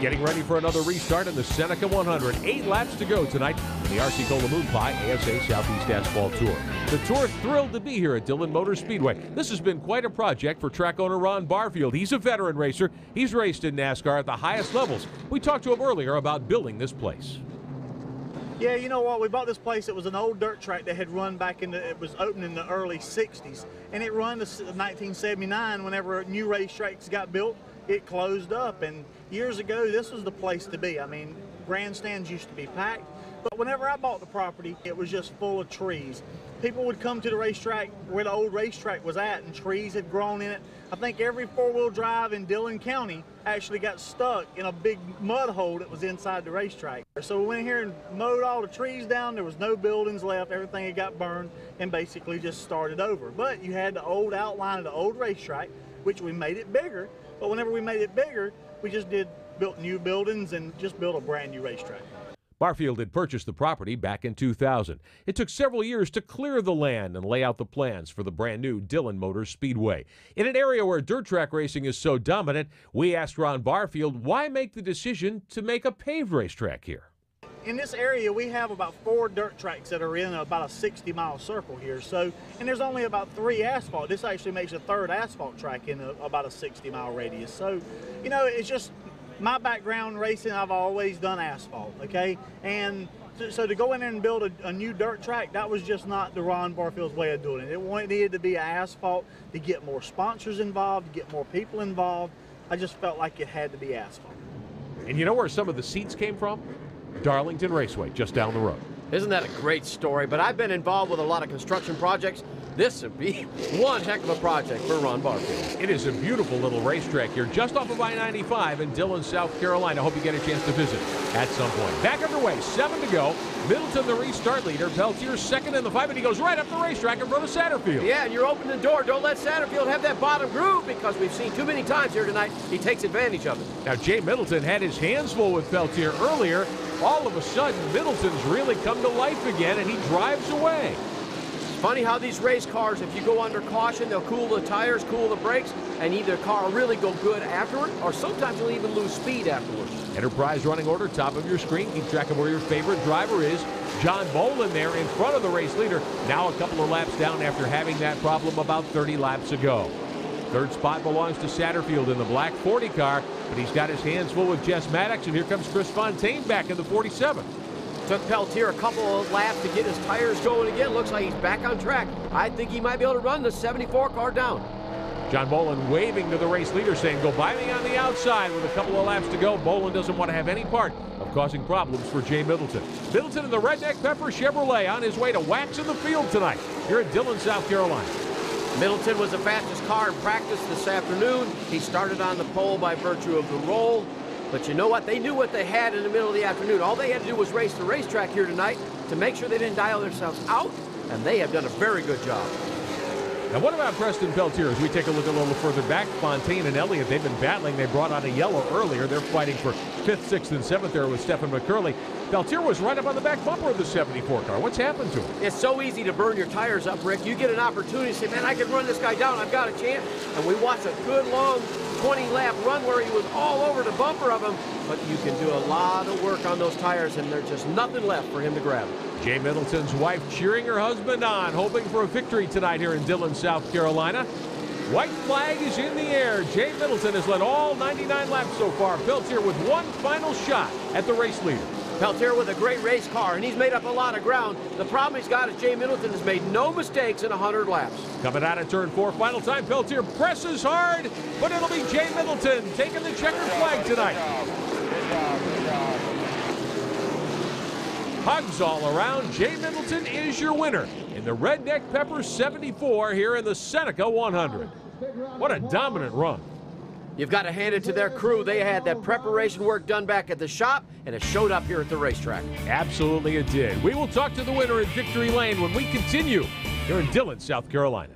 Getting ready for another restart in the Seneca 100. 8 laps to go tonight in the RC Cola Moonpie ASA Southeast Asphalt Tour. The tour thrilled to be here at Dillion Motor Speedway. This has been quite a project for track owner Ron Barfield. He's a veteran racer. He's raced in NASCAR at the highest levels. We talked to him earlier about building this place. Yeah, you know what? We bought this place. It was an old dirt track that had run back in it was opened in the early 60s. And it run to 1979 whenever new racetracks got built. It closed up, and years ago this was the place to be. I mean, grandstands used to be packed, but whenever I bought the property, it was just full of trees. People would come to the racetrack where the old racetrack was at, and trees had grown in it. I think every four-wheel drive in Dillion County actually got stuck in a big mud hole that was inside the racetrack. So we went here and mowed all the trees down. There was no buildings left. Everything had got burned and basically just started over. But you had the old outline of the old racetrack, which we made it bigger. But whenever we made it bigger, we just built new buildings and just built a brand new racetrack. Barfield had purchased the property back in 2000. It took several years to clear the land and lay out the plans for the brand new Dillion Motor Speedway. In an area where dirt track racing is so dominant, we asked Ron Barfield why make the decision to make a paved racetrack here. In this area, we have about 4 dirt tracks that are in about a 60-mile circle here. So, and there's only about 3 asphalt. This actually makes a 3rd asphalt track in about a 60-mile radius. So, you know, it's just my background racing. I've always done asphalt, okay? And so to go in there and build a new dirt track, that was just not the Ron Barfield's way of doing it. It needed to be asphalt to get more sponsors involved, to get more people involved. I just felt like it had to be asphalt. And you know where some of the seats came from? Darlington Raceway, just down the road. Isn't that a great story? But I've been involved with a lot of construction projects. This would be one heck of a project for Ron Barfield. It is a beautiful little racetrack here, just off of I-95 in Dillion, South Carolina. Hope you get a chance to visit at some point. Back underway, 7 to go. Middleton, the restart leader. Peltier second in the 5, and he goes right up the racetrack in front of Satterfield. Yeah, and you're opening the door. Don't let Satterfield have that bottom groove, because we've seen too many times here tonight he takes advantage of it. Now, Jay Middleton had his hands full with Peltier earlier. All of a sudden, Middleton's really come to life again, and he drives away. It's funny how these race cars, if you go under caution, they'll cool the tires, cool the brakes, and either car will really go good afterward, or sometimes you'll even lose speed afterwards. Enterprise running order, top of your screen. Keep track of where your favorite driver is. John Bolin there in front of the race leader. Now a couple of laps down after having that problem about 30 laps ago. 3rd spot belongs to Satterfield in the black 40 car, but he's got his hands full with Jess Maddox, and here comes Chris Fontaine back in the 47. Took Peltier a couple of laps to get his tires going again. Looks like he's back on track. I think he might be able to run the 74 car down. John Bolin waving to the race leader, saying, "Go by me on the outside." With a couple of laps to go, Bolin doesn't want to have any part of causing problems for Jay Middleton. Middleton in the Redneck Pepper Chevrolet on his way to wax in the field tonight here at Dillion, South Carolina. Middleton was the fastest car in practice this afternoon. He started on the pole by virtue of the roll. But you know what? They knew what they had in the middle of the afternoon. All they had to do was race the racetrack here tonight to make sure they didn't dial themselves out, and they have done a very good job. Now, what about Preston Peltier? As we take a look a little further back, Fontaine and Elliott, they've been battling. They brought out a yellow earlier. They're fighting for 5th, 6th, and 7th there with Stephen McCurley. Peltier was right up on the back bumper of the 74 car. What's happened to him? It's so easy to burn your tires up, Rick. You get an opportunity to say, man, I can run this guy down. I've got a chance. And we watched a good, long 20-lap run where he was all over the bumper of him. But you can do a lot of work on those tires, and there's just nothing left for him to grab. Jay Middleton's wife cheering her husband on, hoping for a victory tonight here in Dillion, South Carolina. White flag is in the air. Jay Middleton has led all 99 laps so far. Peltier with one final shot at the race leader. Peltier with a great race car, and he's made up a lot of ground. The problem he's got is Jay Middleton has made no mistakes in 100 laps. Coming out of turn 4, final time, Peltier presses hard, but it'll be Jay Middleton taking the checkered flag tonight. Hugs all around. Jay Middleton is your winner in the Redneck Pepper 74 here in the Seneca 100. What a dominant run. You've got to hand it to their crew. They had that preparation work done back at the shop, and it showed up here at the racetrack. Absolutely it did. We will talk to the winner in Victory Lane when we continue here in Dillion, South Carolina.